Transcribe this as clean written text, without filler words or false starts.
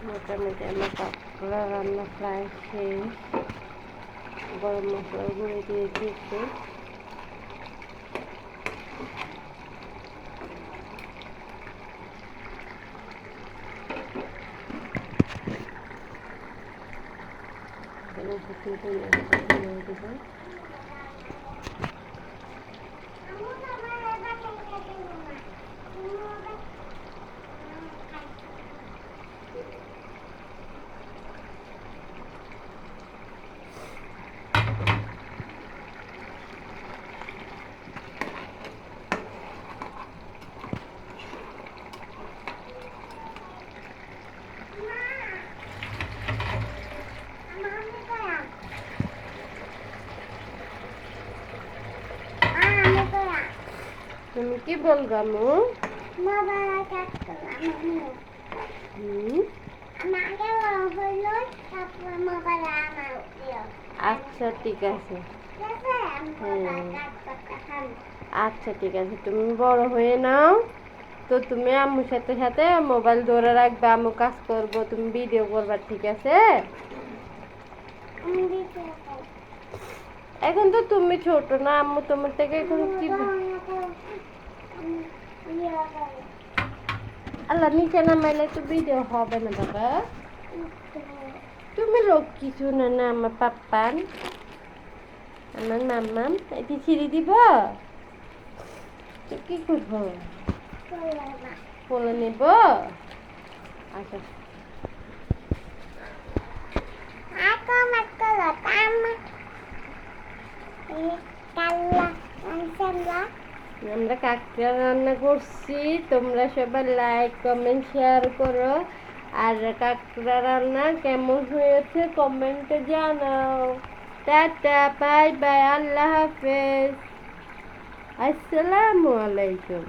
মোটামুটি আমার কাঁকড়া রান্না প্রায় শেষ। গরম মশলার গুঁড়ো দিয়ে দিয়েছি। তুমি কি বলবো আমু? আচ্ছা ঠিক আছে, আচ্ছা ঠিক আছে, তুমি বড় হয়ে নাও। তো তুমি আম্মুর সাথে সাথে মোবাইল ধরে রাখবে, আম্মু কাজ করবো, তুমি ভিডিও করবা, ঠিক আছে? এখন তো তুমি ছোট না, আম্মু তোমার থেকে এখন কি আল্লাহ নিচে নামাইলে তো ভিডিও হবে না বাবা। তুমি লোক কিছু না, না আমার পাপ্পান, আমার মাম্মাম। এটি ছিঁড়ি দিব, তো কি করবো? বলে নেব। আচ্ছা আমরা কাঁকড়া রান্না করছি, তোমরা সবাই লাইক কমেন্ট শেয়ার করো। আর কাঁকড়া রান্না কেমন হয়েছে কমেন্টে জানাও। টাটা, বাই বাই, আল্লাহ হাফেজ, আসসালামু আলাইকুম।